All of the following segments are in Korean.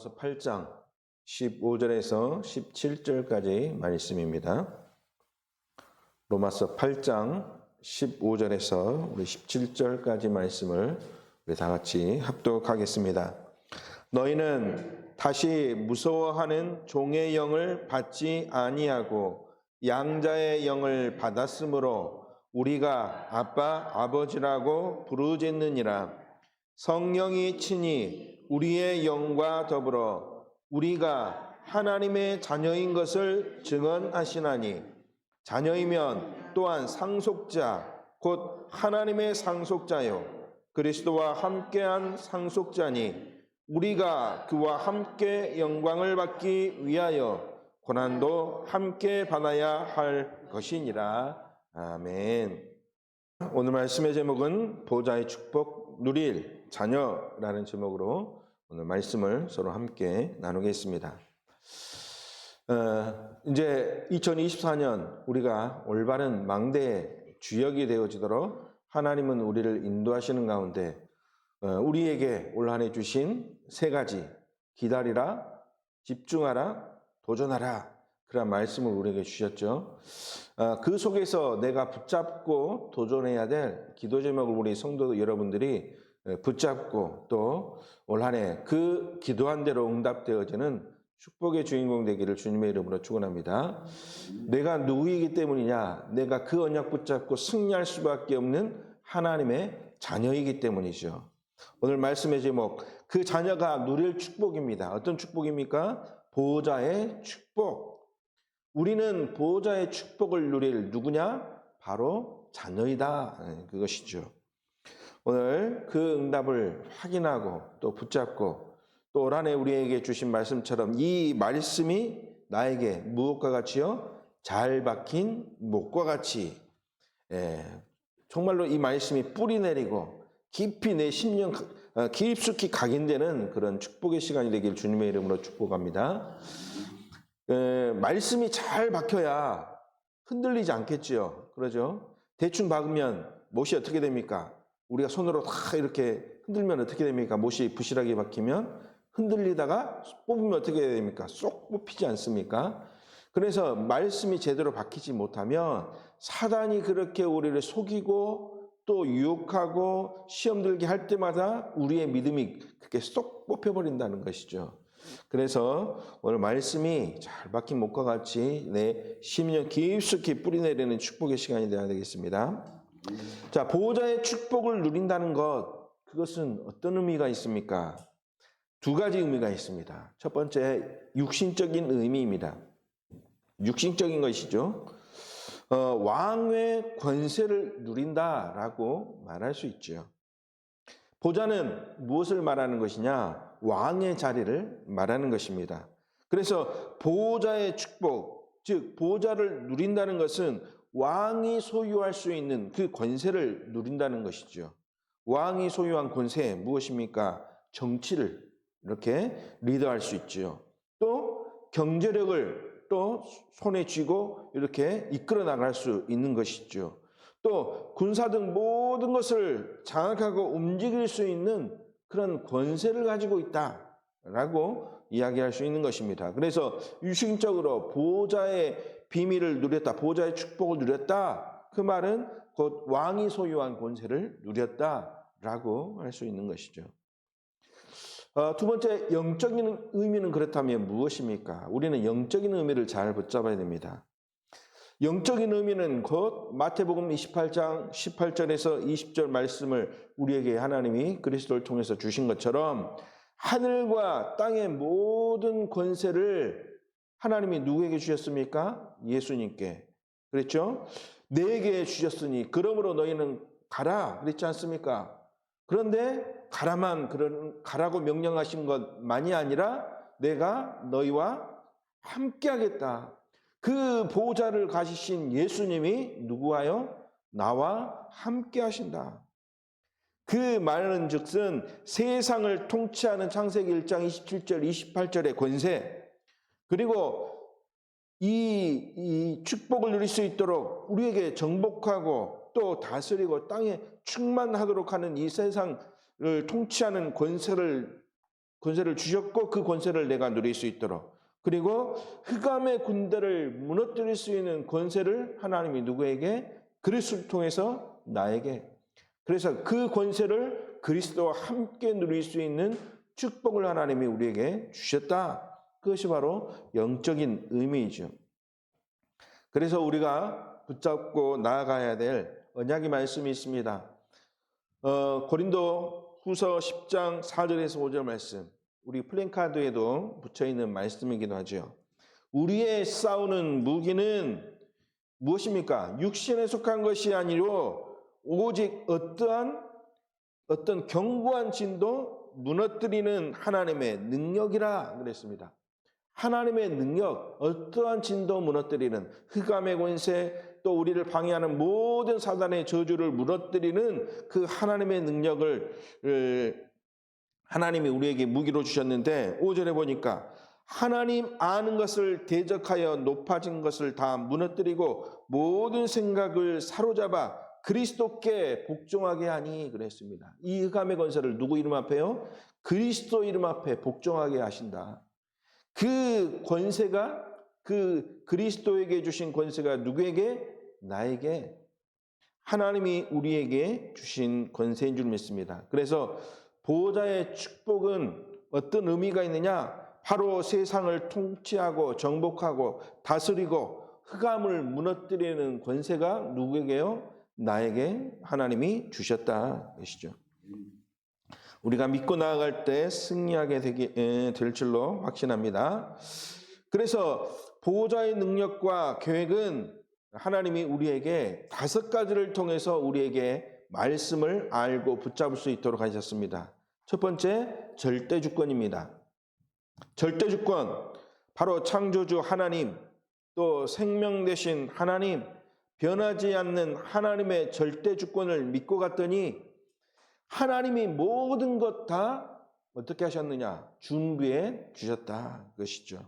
로마서 8장 15절에서 17절까지 말씀입니다. 로마서 8장 15절에서 우리 17절까지 말씀을 우리 다 같이 합독하겠습니다. 너희는 다시 무서워하는 종의 영을 받지 아니하고 양자의 영을 받았으므로 우리가 아빠 아버지라고 부르짖느니라. 성령이 친히 우리의 영과 더불어 우리가 하나님의 자녀인 것을 증언하시나니 자녀이면 또한 상속자 곧 하나님의 상속자요 그리스도와 함께한 상속자니 우리가 그와 함께 영광을 받기 위하여 고난도 함께 받아야 할 것이니라. 아멘. 오늘 말씀의 제목은 보좌의 축복 누릴 자녀라는 제목으로 오늘 말씀을 서로 함께 나누겠습니다. 이제 2024년 우리가 올바른 망대의 주역이 되어지도록 하나님은 우리를 인도하시는 가운데 우리에게 올 한 해 주신 세 가지 기다리라, 집중하라, 도전하라 그런 말씀을 우리에게 주셨죠. 그 속에서 내가 붙잡고 도전해야 될 기도 제목을 우리 성도 여러분들이 붙잡고 또 올 한 해 그 기도한 대로 응답되어지는 축복의 주인공 되기를 주님의 이름으로 축원합니다. 내가 누구이기 때문이냐? 내가 그 언약 붙잡고 승리할 수밖에 없는 하나님의 자녀이기 때문이죠. 오늘 말씀의 제목, 그 자녀가 누릴 축복입니다. 어떤 축복입니까? 보호자의 축복. 우리는 보호자의 축복을 누릴 누구냐? 바로 자녀이다. 그것이죠. 오늘 그 응답을 확인하고 또 붙잡고 또 올 한 해 우리에게 주신 말씀처럼 이 말씀이 나에게 무엇과 같이요? 잘 박힌 목과 같이 정말로 이 말씀이 뿌리 내리고 깊이 내 심령 깊숙이 각인되는 그런 축복의 시간이 되길 주님의 이름으로 축복합니다. 말씀이 잘 박혀야 흔들리지 않겠지요. 그러죠? 대충 박으면 못이 어떻게 됩니까? 우리가 손으로 다 이렇게 흔들면 어떻게 됩니까? 못이 부실하게 박히면 흔들리다가 뽑으면 어떻게 됩니까? 쏙 뽑히지 않습니까? 그래서 말씀이 제대로 박히지 못하면 사단이 그렇게 우리를 속이고 또 유혹하고 시험 들게 할 때마다 우리의 믿음이 그렇게 쏙 뽑혀버린다는 것이죠. 그래서 오늘 말씀이 잘 박힌 목과 같이 내 심령 깊숙이 뿌리내리는 축복의 시간이 되어야 되겠습니다. 자, 보호자의 축복을 누린다는 것, 그것은 어떤 의미가 있습니까? 두 가지 의미가 있습니다. 첫 번째, 육신적인 의미입니다. 육신적인 것이죠. 왕의 권세를 누린다라고 말할 수 있죠. 보좌는 무엇을 말하는 것이냐? 왕의 자리를 말하는 것입니다. 그래서 보호자의 축복, 즉 보호자를 누린다는 것은 왕이 소유할 수 있는 그 권세를 누린다는 것이죠. 왕이 소유한 권세 무엇입니까? 정치를 이렇게 리더할 수 있죠. 또 경제력을 또 손에 쥐고 이렇게 이끌어 나갈 수 있는 것이죠. 또 군사 등 모든 것을 장악하고 움직일 수 있는 그런 권세를 가지고 있다라고 이야기할 수 있는 것입니다. 그래서 유신적으로 보호자의 비밀을 누렸다, 보호자의 축복을 누렸다. 그 말은 곧 왕이 소유한 권세를 누렸다라고 할 수 있는 것이죠. 두 번째, 영적인 의미는 그렇다면 무엇입니까? 우리는 영적인 의미를 잘 붙잡아야 됩니다. 영적인 의미는 곧 마태복음 28장 18절에서 20절 말씀을 우리에게 하나님이 그리스도를 통해서 주신 것처럼 하늘과 땅의 모든 권세를 하나님이 누구에게 주셨습니까? 예수님께. 그랬죠? 내게 주셨으니 그러므로 너희는 가라 그랬지 않습니까? 그런데 가라고 명령하신 것만이 아니라 내가 너희와 함께 하겠다. 그 보호자를 가지신 예수님이 누구와요? 나와 함께 하신다. 그 말은 즉슨 세상을 통치하는 창세기 1장 27절 28절의 권세, 그리고 이 축복을 누릴 수 있도록 우리에게 정복하고 또 다스리고 땅에 충만하도록 하는 이 세상을 통치하는 권세를 권세를 주셨고 그 권세를 내가 누릴 수 있도록, 그리고 흑암의 군대를 무너뜨릴 수 있는 권세를 하나님이 누구에게? 그리스도를 통해서 나에게. 그래서 그 권세를 그리스도와 함께 누릴 수 있는 축복을 하나님이 우리에게 주셨다. 그것이 바로 영적인 의미이죠. 그래서 우리가 붙잡고 나아가야 될 언약의 말씀이 있습니다. 고린도 후서 10장 4절에서 5절 말씀, 우리 플랜카드에도 붙여있는 말씀이기도 하죠. 우리의 싸우는 무기는 무엇입니까? 육신에 속한 것이 아니로 오직 어떤 견고한 진도 무너뜨리는 하나님의 능력이라 그랬습니다. 하나님의 능력, 어떠한 진도 무너뜨리는 흑암의 권세, 또 우리를 방해하는 모든 사단의 저주를 무너뜨리는 그 하나님의 능력을 하나님이 우리에게 무기로 주셨는데 5절에 보니까 하나님 아는 것을 대적하여 높아진 것을 다 무너뜨리고 모든 생각을 사로잡아 그리스도께 복종하게 하니 그랬습니다. 이 흑암의 권세를 누구 이름 앞에요? 그리스도 이름 앞에 복종하게 하신다. 그 권세가, 그 그리스도에게 주신 권세가 누구에게? 나에게. 하나님이 우리에게 주신 권세인 줄 믿습니다. 그래서 보호자의 축복은 어떤 의미가 있느냐? 바로 세상을 통치하고 정복하고 다스리고 흑암을 무너뜨리는 권세가 누구에게요? 나에게 하나님이 주셨다 것이죠. 우리가 믿고 나아갈 때 승리하게 될 줄로 확신합니다. 그래서 보호자의 능력과 계획은 하나님이 우리에게 5가지를 통해서 우리에게 말씀을 알고 붙잡을 수 있도록 하셨습니다. 첫 번째, 절대주권입니다. 절대주권, 바로 창조주 하나님, 또 생명 되신 하나님, 변하지 않는 하나님의 절대주권을 믿고 갔더니 하나님이 모든 것 다 어떻게 하셨느냐? 준비해 주셨다 그것이죠.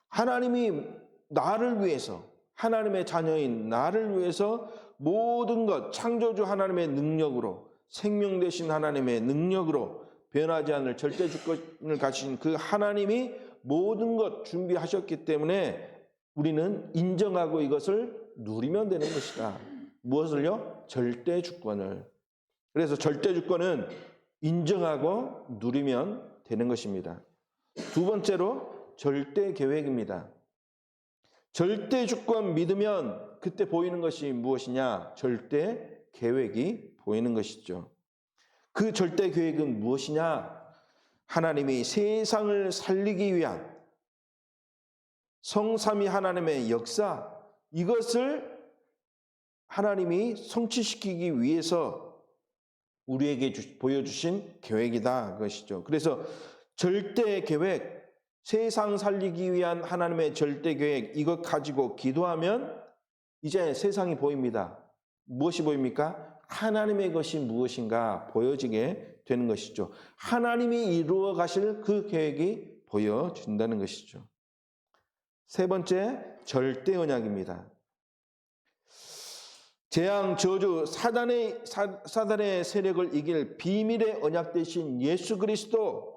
하나님이 나를 위해서, 하나님의 자녀인 나를 위해서 모든 것, 창조주 하나님의 능력으로, 생명 되신 하나님의 능력으로 변하지 않을 절대주권을 가지신 그 하나님이 모든 것 준비하셨기 때문에 우리는 인정하고 이것을 누리면 되는 것이다. 무엇을요? 절대주권을. 그래서 절대주권은 인정하고 누리면 되는 것입니다. 두 번째로 절대계획입니다. 절대주권 믿으면 그때 보이는 것이 무엇이냐? 절대계획이 보이는 것이죠. 그 절대계획은 무엇이냐? 하나님이 세상을 살리기 위한 성삼위 하나님의 역사, 이것을 하나님이 성취시키기 위해서 우리에게 보여주신 계획이다 그것이죠. 그래서 절대 계획, 세상 살리기 위한 하나님의 절대 계획, 이것 가지고 기도하면 이제 세상이 보입니다. 무엇이 보입니까? 하나님의 것이 무엇인가 보여지게 되는 것이죠. 하나님이 이루어 가실 그 계획이 보여진다는 것이죠. 세 번째, 절대 언약입니다. 재앙, 저주, 사단의 세력을 이길 비밀의 언약 되신 예수 그리스도,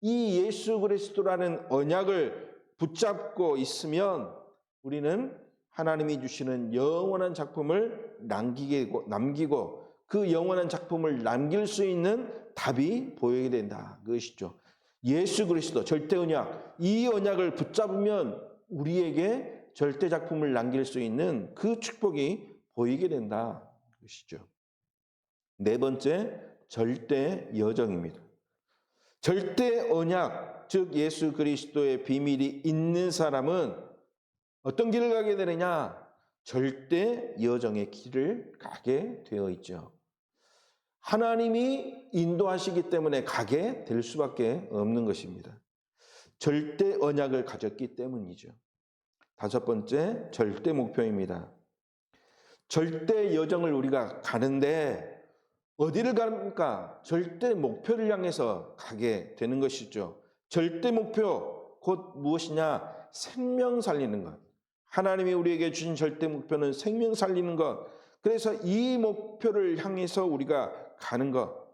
이 예수 그리스도라는 언약을 붙잡고 있으면 우리는 하나님이 주시는 영원한 작품을 남기고 그 영원한 작품을 남길 수 있는 답이 보이게 된다. 그것이죠. 예수 그리스도, 절대 언약, 이 언약을 붙잡으면 우리에게 절대 작품을 남길 수 있는 그 축복이 보이게 된다 것이죠. 네 번째, 절대 여정입니다. 절대 언약, 즉 예수 그리스도의 비밀이 있는 사람은 어떤 길을 가게 되느냐? 절대 여정의 길을 가게 되어 있죠. 하나님이 인도하시기 때문에 가게 될 수밖에 없는 것입니다. 절대 언약을 가졌기 때문이죠. 다섯 번째, 절대 목표입니다. 절대 여정을 우리가 가는데 어디를 갑니까? 절대 목표를 향해서 가게 되는 것이죠. 절대 목표, 곧 무엇이냐? 생명 살리는 것. 하나님이 우리에게 주신 절대 목표는 생명 살리는 것. 그래서 이 목표를 향해서 우리가 가는 것.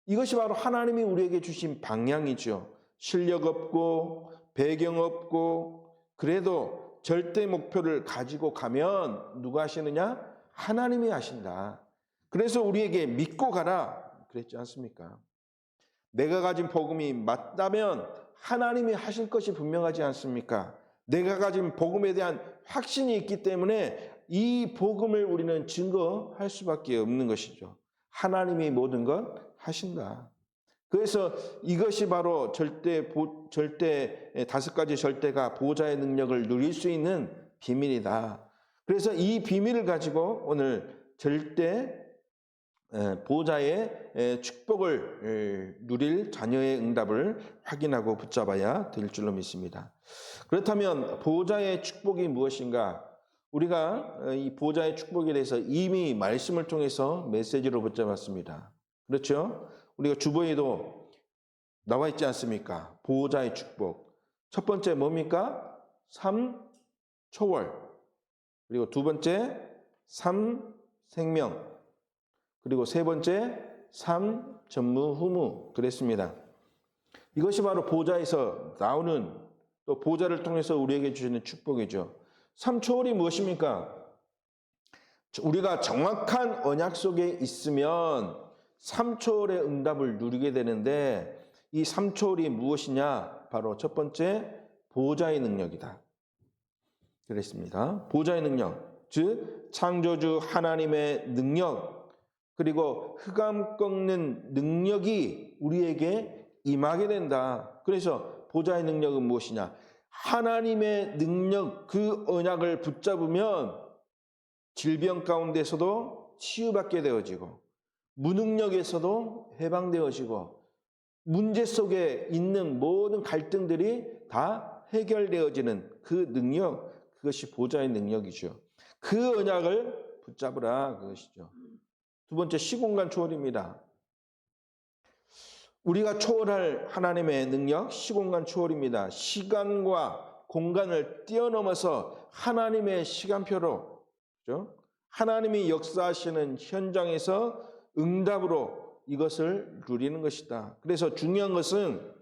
이것이 바로 하나님이 우리에게 주신 방향이죠. 실력 없고 배경 없고 그래도 절대 목표를 가지고 가면 누가 하시느냐? 하나님이 하신다. 그래서 우리에게 믿고 가라 그랬지 않습니까? 내가 가진 복음이 맞다면 하나님이 하실 것이 분명하지 않습니까? 내가 가진 복음에 대한 확신이 있기 때문에 이 복음을 우리는 증거할 수밖에 없는 것이죠. 하나님이 모든 것 하신다. 그래서 이것이 바로 절대 다섯 가지 절대가 보호자의 능력을 누릴 수 있는 비밀이다. 그래서 이 비밀을 가지고 오늘 절대 보호자의 축복을 누릴 자녀의 응답을 확인하고 붙잡아야 될 줄로 믿습니다. 그렇다면 보호자의 축복이 무엇인가? 우리가 이 보호자의 축복에 대해서 이미 말씀을 통해서 메시지로 붙잡았습니다. 그렇죠? 우리가 주보에도 나와 있지 않습니까? 보호자의 축복. 첫 번째 뭡니까? 3초월. 그리고 두 번째 3생명. 그리고 세 번째 3전무후무 그랬습니다. 이것이 바로 보호자에서 나오는 또 보호자를 통해서 우리에게 주시는 축복이죠. 3초월이 무엇입니까? 우리가 정확한 언약 속에 있으면 3초월의 응답을 누리게 되는데 이 3초월이 무엇이냐? 바로 첫 번째 보호자의 능력이다. 그랬습니다. 보호자의 능력, 즉 창조주 하나님의 능력 그리고 흑암 꺾는 능력이 우리에게 임하게 된다. 그래서 보호자의 능력은 무엇이냐? 하나님의 능력, 그 언약을 붙잡으면 질병 가운데서도 치유받게 되어지고 무능력에서도 해방되어지고 문제 속에 있는 모든 갈등들이 다 해결되어지는 그 능력, 그것이 보호자의 능력이죠. 그 언약을 붙잡으라 그것이죠. 두 번째 시공간 초월입니다. 우리가 초월할 하나님의 능력, 시공간 초월입니다. 시간과 공간을 뛰어넘어서 하나님의 시간표로, 그렇죠? 하나님이 역사하시는 현장에서 응답으로 이것을 누리는 것이다. 그래서 중요한 것은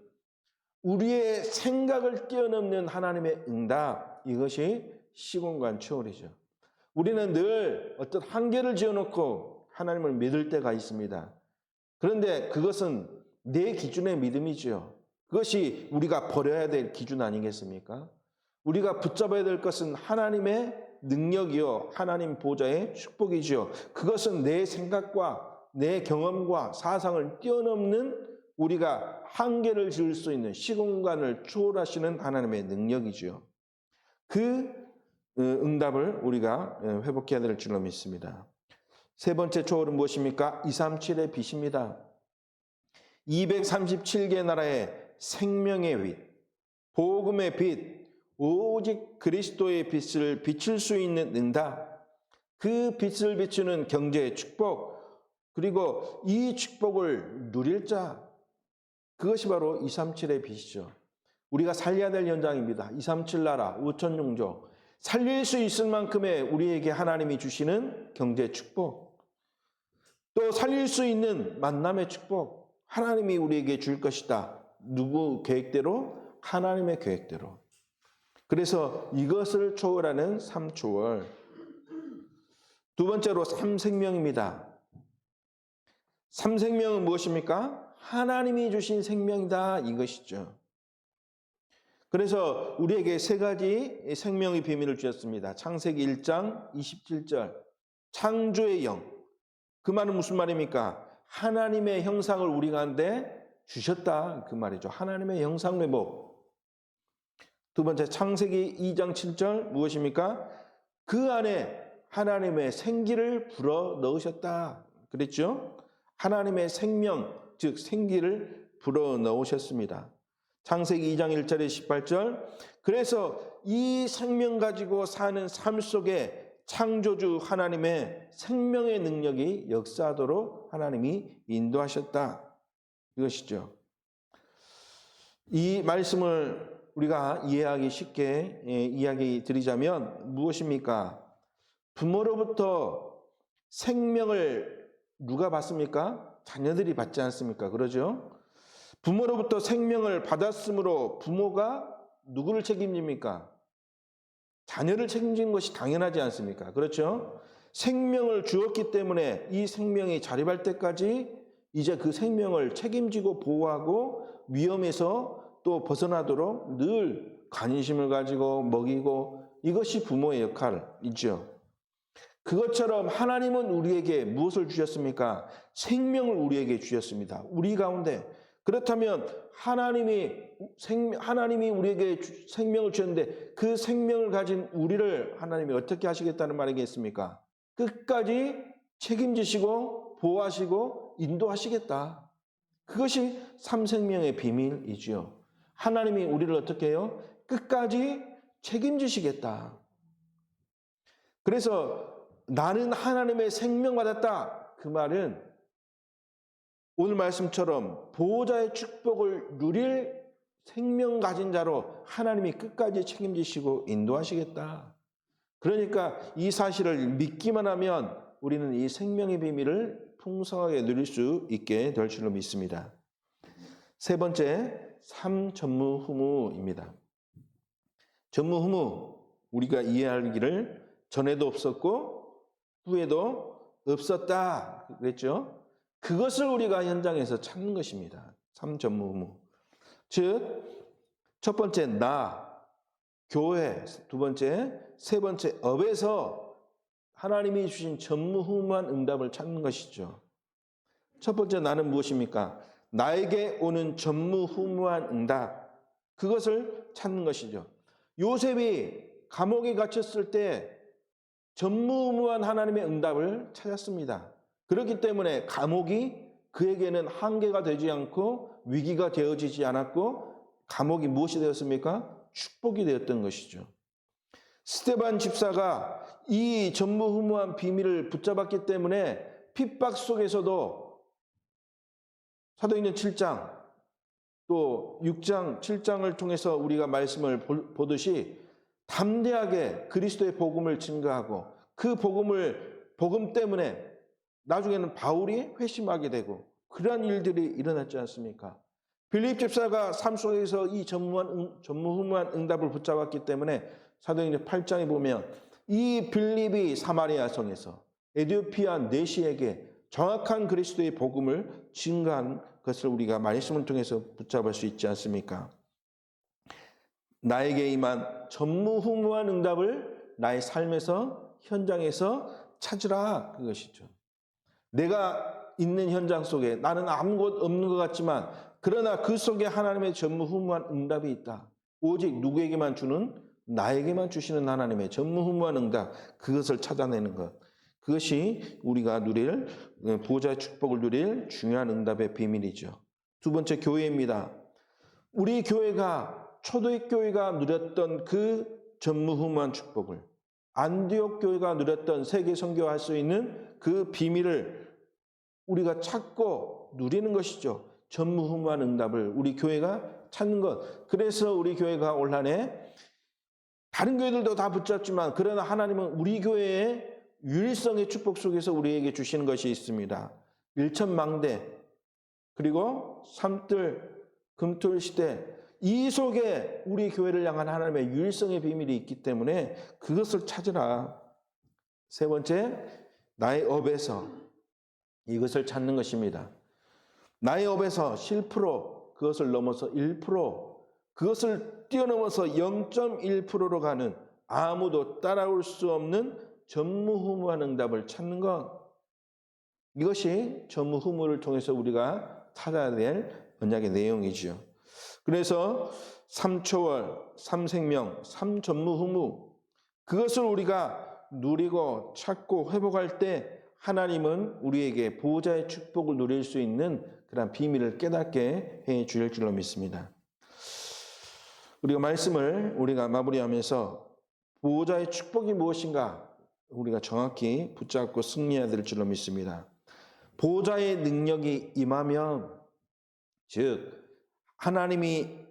우리의 생각을 뛰어넘는 하나님의 응답, 이것이 시공간 초월이죠. 우리는 늘 어떤 한계를 지어놓고 하나님을 믿을 때가 있습니다. 그런데 그것은 내 기준의 믿음이죠. 그것이 우리가 버려야 될 기준 아니겠습니까? 우리가 붙잡아야 될 것은 하나님의 능력이요, 하나님 보호자의 축복이죠. 그것은 내 생각과 내 경험과 사상을 뛰어넘는 우리가 한계를 지을 수 있는 시공간을 초월하시는 하나님의 능력이죠. 그 응답을 우리가 회복해야 될 줄로 믿습니다. 세 번째 초월은 무엇입니까? 237의 빛입니다. 237개 나라의 생명의 빛, 복음의 빛, 오직 그리스도의 빛을 비출 수 있는 응답, 그 빛을 비추는 경제의 축복, 그리고 이 축복을 누릴 자, 그것이 바로 237의 빛이죠. 우리가 살려야 될 현장입니다. 237 나라, 5천 용조, 살릴 수 있을 만큼의 우리에게 하나님이 주시는 경제 축복, 또 살릴 수 있는 만남의 축복, 하나님이 우리에게 줄 것이다. 누구 계획대로? 하나님의 계획대로. 그래서 이것을 초월하는 3초월. 두 번째로 3생명입니다. 3생명은 무엇입니까? 하나님이 주신 생명이다, 이것이죠. 그래서 우리에게 세 가지 생명의 비밀을 주셨습니다. 창세기 1장 27절, 창조의 영. 그 말은 무슨 말입니까? 하나님의 형상을 우리 가운데 주셨다, 그 말이죠. 하나님의 형상 회복. 두 번째, 창세기 2장 7절 무엇입니까? 그 안에 하나님의 생기를 불어 넣으셨다 그랬죠. 하나님의 생명, 즉 생기를 불어 넣으셨습니다. 창세기 2장 1절에 18절, 그래서 이 생명 가지고 사는 삶 속에 창조주 하나님의 생명의 능력이 역사하도록 하나님이 인도하셨다, 이것이죠. 이 말씀을 우리가 이해하기 쉽게 이야기 드리자면 무엇입니까? 부모로부터 생명을 누가 받습니까? 자녀들이 받지 않습니까? 그러죠? 부모로부터 생명을 받았으므로 부모가 누구를 책임집니까? 자녀를 책임지는 것이 당연하지 않습니까? 그렇죠? 생명을 주었기 때문에 이 생명이 자립할 때까지 이제 그 생명을 책임지고 보호하고 위험에서 또 벗어나도록 늘 관심을 가지고 먹이고, 이것이 부모의 역할이죠. 그것처럼 하나님은 우리에게 무엇을 주셨습니까? 생명을 우리에게 주셨습니다. 우리 가운데. 그렇다면 하나님이 우리에게 생명을 주셨는데 그 생명을 가진 우리를 하나님이 어떻게 하시겠다는 말이겠습니까? 끝까지 책임지시고 보호하시고 인도하시겠다. 그것이 삼생명의 비밀이지요. 하나님이 우리를 어떻게 해요? 끝까지 책임지시겠다. 그래서 나는 하나님의 생명 받았다. 그 말은 오늘 말씀처럼 보호자의 축복을 누릴 생명 가진 자로 하나님이 끝까지 책임지시고 인도하시겠다. 그러니까 이 사실을 믿기만 하면 우리는 이 생명의 비밀을 풍성하게 누릴 수 있게 될 줄로 믿습니다. 세 번째, 삼전무후무입니다. 전무후무, 우리가 이해하기를 전에도 없었고 후에도 없었다 그랬죠. 그것을 우리가 현장에서 찾는 것입니다. 삼전무후무. 즉, 첫 번째 나, 교회, 두 번째, 세 번째 업에서 하나님이 주신 전무후무한 응답을 찾는 것이죠. 첫 번째 나는 무엇입니까? 나에게 오는 전무후무한 응답, 그것을 찾는 것이죠. 요셉이 감옥에 갇혔을 때 전무후무한 하나님의 응답을 찾았습니다. 그렇기 때문에 감옥이 그에게는 한계가 되지 않고 위기가 되어지지 않았고 감옥이 무엇이 되었습니까? 축복이 되었던 것이죠. 스데반 집사가 이 전무후무한 비밀을 붙잡았기 때문에 핍박 속에서도 사도행전 7장 또 6장, 7장을 통해서 우리가 말씀을 보듯이 담대하게 그리스도의 복음을 증거하고 그 복음 때문에 나중에는 바울이 회심하게 되고 그러한 일들이 일어났지 않습니까? 빌립 집사가 삶 속에서 이 전무후무한 응답을 붙잡았기 때문에 사도행전 8장에 보면 이 빌립이 사마리아 성에서 에티오피아 내시에게 정확한 그리스도의 복음을 증거한 것을 우리가 말씀을 통해서 붙잡을 수 있지 않습니까? 나에게 임한 전무후무한 응답을 나의 삶에서 현장에서 찾으라, 그것이죠. 내가 있는 현장 속에 나는 아무것도 없는 것 같지만 그러나 그 속에 하나님의 전무후무한 응답이 있다. 오직 누구에게만 주는, 나에게만 주시는 하나님의 전무후무한 응답, 그것을 찾아내는 것. 그것이 우리가 누릴, 보호자의 축복을 누릴 중요한 응답의 비밀이죠. 두 번째, 교회입니다. 우리 교회가 초대교회가 교회가 누렸던 그 전무후무한 축복을, 안디옥 교회가 누렸던 세계 선교할 수 있는 그 비밀을 우리가 찾고 누리는 것이죠. 전무후무한 응답을 우리 교회가 찾는 것. 그래서 우리 교회가 올 한해 다른 교회들도 다 붙잡지만 그러나 하나님은 우리 교회의 유일성의 축복 속에서 우리에게 주시는 것이 있습니다. 일천망대, 그리고 삼뜰, 금토일 시대, 이 속에 우리 교회를 향한 하나님의 유일성의 비밀이 있기 때문에 그것을 찾으라. 세 번째, 나의 업에서 이것을 찾는 것입니다. 나의 업에서 7%, 그것을 넘어서 1%, 그것을 뛰어넘어서 0.1%로 가는 아무도 따라올 수 없는 전무후무한 응답을 찾는 것. 이것이 전무후무를 통해서 우리가 찾아야 될 언약의 내용이죠. 그래서 3초월, 3생명, 3전무후무, 그것을 우리가 누리고 찾고 회복할 때 하나님은 우리에게 보호자의 축복을 누릴 수 있는 그런 비밀을 깨닫게 해 주실 줄로 믿습니다. 우리가 말씀을 마무리하면서 보호자의 축복이 무엇인가 우리가 정확히 붙잡고 승리해야 될 줄로 믿습니다. 보호자의 능력이 임하면, 즉 하나님이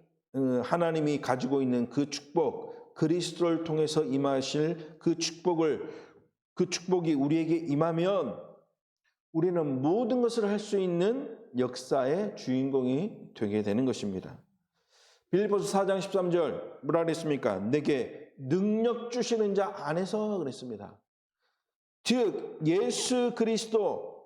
가지고 있는 그 축복, 그리스도를 통해서 임하실 그 축복이 우리에게 임하면 우리는 모든 것을 할 수 있는 역사의 주인공이 되게 되는 것입니다. 빌립보서 4장 13절 뭐라 그랬습니까? 내게 능력 주시는 자 안에서 그랬습니다. 즉 예수 그리스도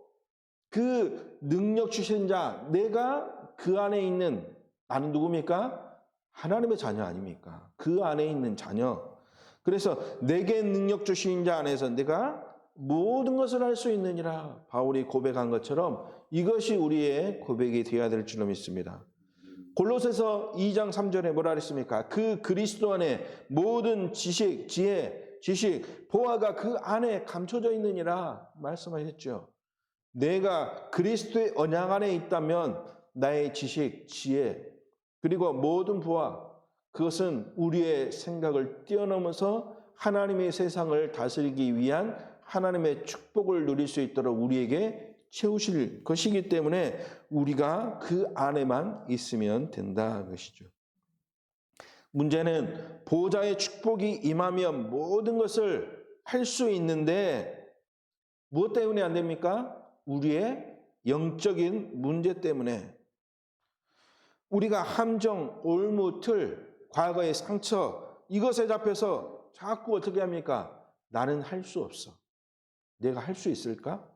그 능력 주시는 자, 내가 그 안에 있는, 나는 누굽니까? 하나님의 자녀 아닙니까? 그 안에 있는 자녀. 그래서 내게 능력 주신 자 안에서 내가 모든 것을 할 수 있느니라 바울이 고백한 것처럼 이것이 우리의 고백이 되어야 될 줄로 믿습니다. 골로새서 2장 3절에 뭐라 그랬습니까? 그 그리스도 안에 모든 지식, 지혜, 지식, 보화가 그 안에 감춰져 있느니라 말씀하셨죠. 내가 그리스도의 언약 안에 있다면 나의 지식, 지혜, 그리고 모든 보화, 그것은 우리의 생각을 뛰어넘어서 하나님의 세상을 다스리기 위한 하나님의 축복을 누릴 수 있도록 우리에게 채우실 것이기 때문에 우리가 그 안에만 있으면 된다는 것이죠. 문제는 보호자의 축복이 임하면 모든 것을 할 수 있는데 무엇 때문에 안 됩니까? 우리의 영적인 문제 때문에. 우리가 함정, 올무, 틀, 과거의 상처 이것에 잡혀서 자꾸 어떻게 합니까? 나는 할 수 없어. 내가 할 수 있을까?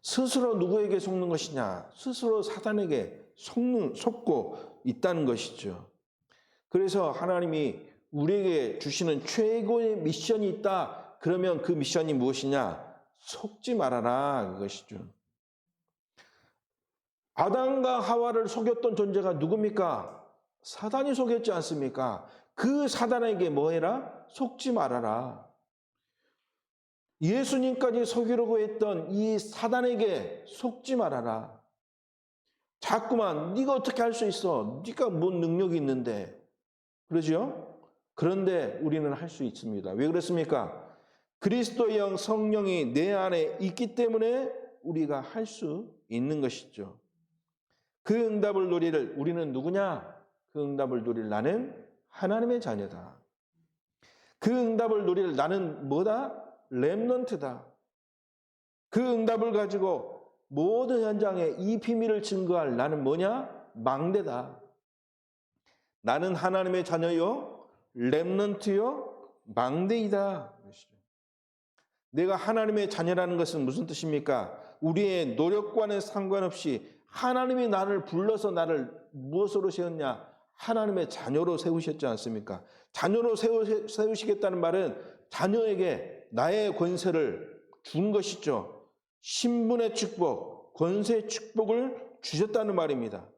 스스로 누구에게 속는 것이냐? 스스로 사단에게 속고 있다는 것이죠. 그래서 하나님이 우리에게 주시는 최고의 미션이 있다. 그러면 그 미션이 무엇이냐? 속지 말아라. 그것이죠. 아담과 하와를 속였던 존재가 누굽니까? 사단이 속였지 않습니까? 그 사단에게 뭐 해라? 속지 말아라. 예수님까지 속이려고 했던 이 사단에게 속지 말아라. 자꾸만 네가 어떻게 할 수 있어? 네가 뭔 능력이 있는데. 그러죠? 그런데 우리는 할 수 있습니다. 왜 그렇습니까? 그리스도의 영 성령이 내 안에 있기 때문에 우리가 할 수 있는 것이죠. 그 응답을 누릴 우리는 누구냐? 그 응답을 누릴 나는 하나님의 자녀다. 그 응답을 누릴 나는 뭐다? 렘넌트다. 그 응답을 가지고 모든 현장에 이 비밀을 증거할 나는 뭐냐? 망대다. 나는 하나님의 자녀요, 렘넌트요, 망대이다. 내가 하나님의 자녀라는 것은 무슨 뜻입니까? 우리의 노력과는 상관없이 하나님이 나를 불러서 나를 무엇으로 세웠냐? 하나님의 자녀로 세우셨지 않습니까? 자녀로 세우시겠다는 말은 자녀에게 나의 권세를 준 것이죠. 신분의 축복, 권세의 축복을 주셨다는 말입니다.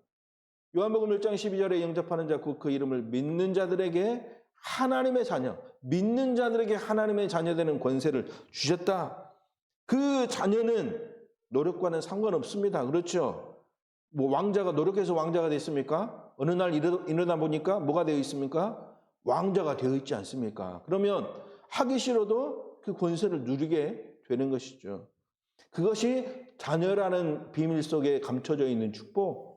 요한복음 1장 12절에 영접하는 자 곧 그 이름을 믿는 자들에게 하나님의 자녀, 믿는 자들에게 하나님의 자녀 되는 권세를 주셨다. 그 자녀는 노력과는 상관없습니다. 그렇죠? 뭐 왕자가 노력해서 왕자가 됐습니까? 어느 날 일어나 보니까 뭐가 되어 있습니까? 왕자가 되어 있지 않습니까? 그러면 하기 싫어도 그 권세를 누리게 되는 것이죠. 그것이 자녀라는 비밀 속에 감춰져 있는 축복.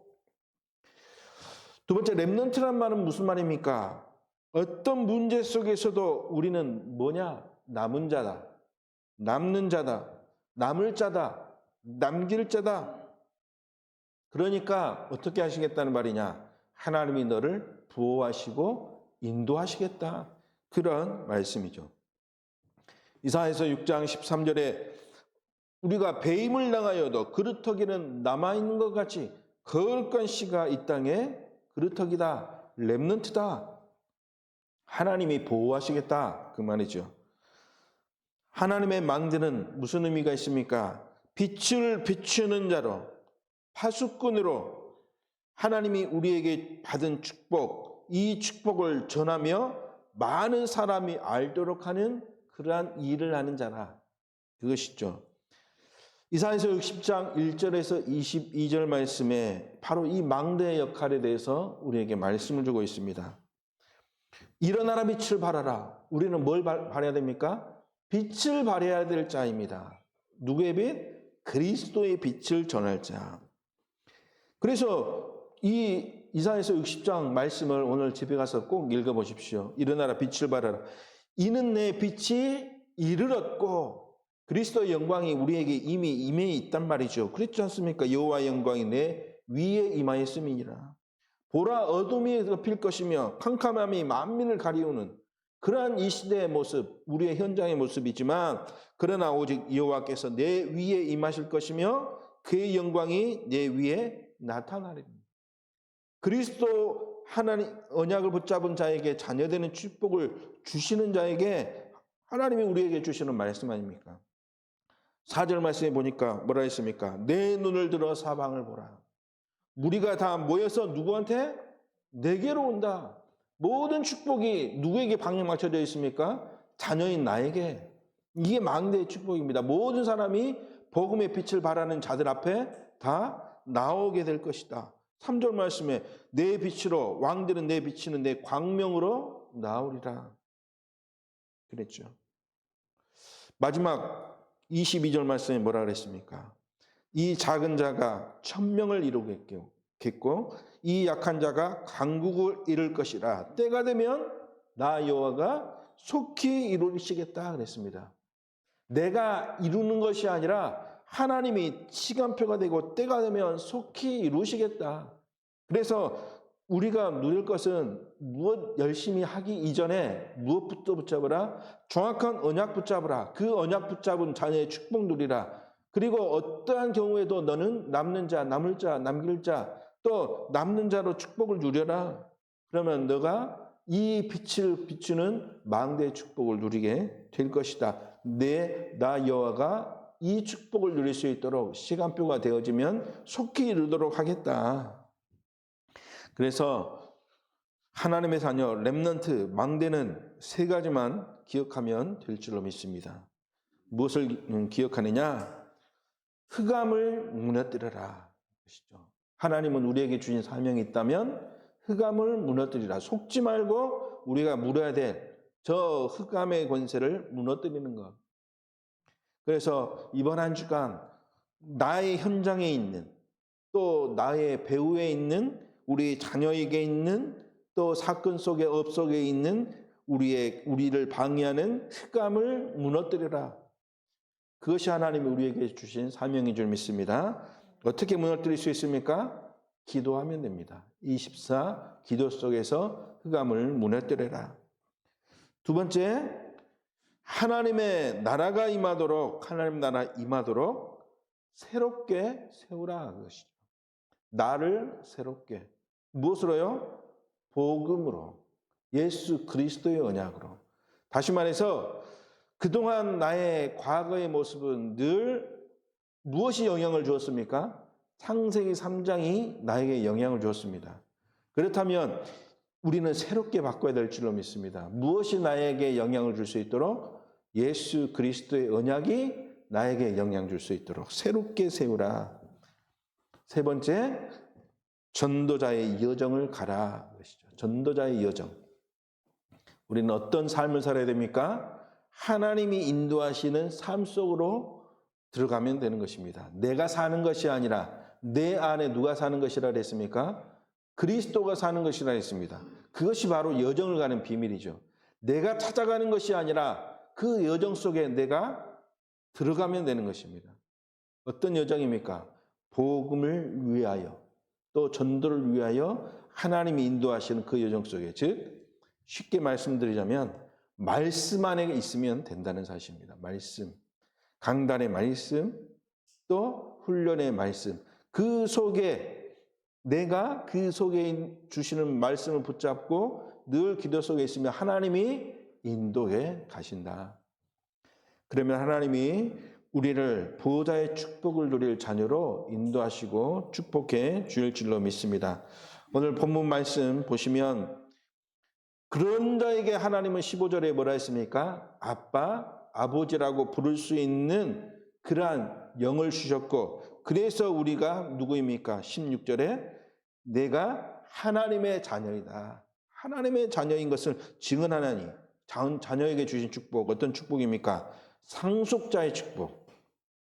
두 번째, 렘넌트란 말은 무슨 말입니까? 어떤 문제 속에서도 우리는 뭐냐? 남은 자다. 남는 자다. 남을 자다. 남길 자다. 그러니까 어떻게 하시겠다는 말이냐? 하나님이 너를 보호하시고 인도하시겠다. 그런 말씀이죠. 이사야서 6장 13절에 우리가 배임을 당하여도 그루터기는 남아있는 것 같이 거룩한 씨가 이 땅에 그루터기다. 렘넌트다. 하나님이 보호하시겠다. 그 말이죠. 하나님의 망대는 무슨 의미가 있습니까? 빛을 비추는 자로, 파수꾼으로 하나님이 우리에게 받은 축복, 이 축복을 전하며 많은 사람이 알도록 하는 그러한 일을 하는 자라. 그것이죠. 이사야서 60장 1절에서 22절 말씀에 바로 이 망대의 역할에 대해서 우리에게 말씀을 주고 있습니다. 일어나라 빛을 발하라. 우리는 뭘 발해야 됩니까? 빛을 발해야 될 자입니다. 누구의 빛? 그리스도의 빛을 전할 자. 그래서 이 이사야서 60장 말씀을 오늘 집에 가서 꼭 읽어보십시오. 일어나라 빛을 발하라. 이는 내 빛이 이르렀고 그리스도의 영광이 우리에게 이미 임해 있단 말이죠. 그렇지 않습니까? 여호와의 영광이 내 위에 임하였음이니라. 보라, 어둠이 덮일 것이며 캄캄함이 만민을 가리우는 그러한 이 시대의 모습, 우리의 현장의 모습이지만, 그러나 오직 여호와께서 내 위에 임하실 것이며 그의 영광이 내 위에 나타나리라. 그리스도 하나님 언약을 붙잡은 자에게 자녀되는 축복을 주시는 자에게 하나님이 우리에게 주시는 말씀 아닙니까? 4절 말씀에 보니까 뭐라 했습니까? 내 눈을 들어 사방을 보라. 무리가 다 모여서 누구한테? 내게로 온다. 모든 축복이 누구에게 방향 맞춰져 있습니까? 자녀인 나에게. 이게 망대의 축복입니다. 모든 사람이 복음의 빛을 바라는 자들 앞에 다 나오게 될 것이다. 3절 말씀에 내 빛으로 왕들은 내 비치는 내 광명으로 나오리라 그랬죠. 마지막 22절 말씀에 뭐라 그랬습니까? 이 작은 자가 1000명을 이루겠고 이 약한 자가 강국을 이룰 것이라. 때가 되면 나 여호와가 속히 이루시겠다 그랬습니다. 내가 이루는 것이 아니라 하나님이 시간표가 되고 때가 되면 속히 이루시겠다. 그래서 우리가 누릴 것은 무엇 열심히 하기 이전에 무엇부터 붙잡으라? 정확한 언약 붙잡으라. 그 언약 붙잡은 자녀의 축복 누리라. 그리고 어떠한 경우에도 너는 남는 자, 남을 자, 남길 자, 또 남는 자로 축복을 누려라. 그러면 너가 이 빛을 비추는 망대의 축복을 누리게 될 것이다. 나 여호와가 이 축복을 누릴 수 있도록 시간표가 되어지면 속히 이루도록 하겠다. 그래서 하나님의 자녀 렘넌트 망대는 3가지만 기억하면 될 줄로 믿습니다. 무엇을 기억하느냐? 흑암을 무너뜨려라. 하나님은 우리에게 주신 사명이 있다면 흑암을 무너뜨리라. 속지 말고 우리가 물어야 될 저 흑암의 권세를 무너뜨리는 것. 그래서 이번 한 주간 나의 현장에 있는, 또 나의 배후에 있는, 우리 자녀에게 있는, 또 사건 속에 업 속에 있는 우리를 방해하는 흑암을 무너뜨리라. 그것이 하나님이 우리에게 주신 사명인 줄 믿습니다. 어떻게 무너뜨릴 수 있습니까? 기도하면 됩니다. 24 기도 속에서 흑암을 무너뜨려라. 2번째, 하나님의 나라가 임하도록, 하나님 나라 임하도록 새롭게 세우라 그것이죠. 나를 새롭게. 무엇으로요? 복음으로. 예수 그리스도의 언약으로. 다시 말해서 그동안 나의 과거의 모습은 늘 무엇이 영향을 주었습니까? 창세기 3장이 나에게 영향을 주었습니다. 그렇다면 우리는 새롭게 바꿔야 될 줄로 믿습니다. 무엇이 나에게 영향을 줄 수 있도록? 예수 그리스도의 언약이 나에게 영향 줄 수 있도록 새롭게 세우라. 3번째, 전도자의 여정을 가라. 전도자의 여정. 우리는 어떤 삶을 살아야 됩니까? 하나님이 인도하시는 삶 속으로 들어가면 되는 것입니다. 내가 사는 것이 아니라 내 안에 누가 사는 것이라 그랬습니까? 그리스도가 사는 것이라 했습니다. 그것이 바로 여정을 가는 비밀이죠. 내가 찾아가는 것이 아니라 그 여정 속에 내가 들어가면 되는 것입니다. 어떤 여정입니까? 복음을 위하여, 또 전도를 위하여 하나님이 인도하시는 그 여정 속에, 즉 쉽게 말씀드리자면 말씀 안에 있으면 된다는 사실입니다. 말씀, 강단의 말씀, 또 훈련의 말씀. 그 속에 내가 그 속에 주시는 말씀을 붙잡고 늘 기도 속에 있으면 하나님이 인도해 가신다. 그러면 하나님이 우리를 보호자의 축복을 누릴 자녀로 인도하시고 축복해 주실 줄로 믿습니다. 오늘 본문 말씀 보시면 그런 자에게 하나님은 15절에 뭐라 했습니까? 아빠, 아버지라고 부를 수 있는 그러한 영을 주셨고, 그래서 우리가 누구입니까? 16절에 내가 하나님의 자녀이다. 하나님의 자녀인 것을 증언하나니, 자녀에게 주신 축복, 어떤 축복입니까? 상속자의 축복.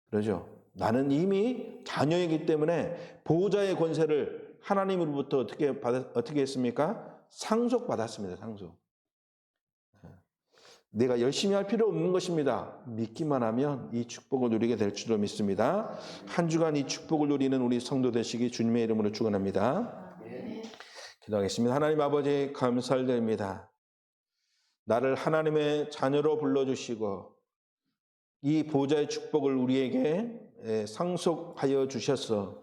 그러죠? 나는 이미 자녀이기 때문에 보호자의 권세를 하나님으로부터 어떻게 했습니까? 상속받았습니다. 상속. 내가 열심히 할 필요 없는 것입니다. 믿기만 하면 이 축복을 누리게 될 줄로 믿습니다. 한 주간 이 축복을 누리는 우리 성도 되시기 주님의 이름으로 축원합니다. 기도하겠습니다. 하나님 아버지 감사드립니다. 나를 하나님의 자녀로 불러주시고 이 보좌의 축복을 우리에게 상속하여 주셔서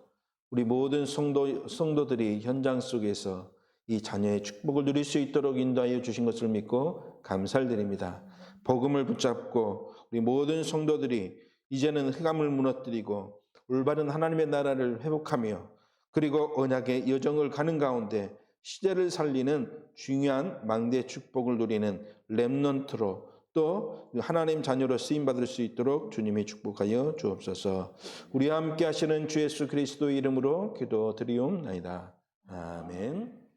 우리 모든 성도들이 현장 속에서 이 자녀의 축복을 누릴 수 있도록 인도하여 주신 것을 믿고 감사드립니다. 복음을 붙잡고 우리 모든 성도들이 이제는 흑암을 무너뜨리고 올바른 하나님의 나라를 회복하며 그리고 언약의 여정을 가는 가운데 시대를 살리는 중요한 망대 축복을 누리는 렘넌트로 또 하나님 자녀로 쓰임받을 수 있도록 주님이 축복하여 주옵소서. 우리와 함께 하시는 주 예수 그리스도의 이름으로 기도드리옵나이다. 아멘.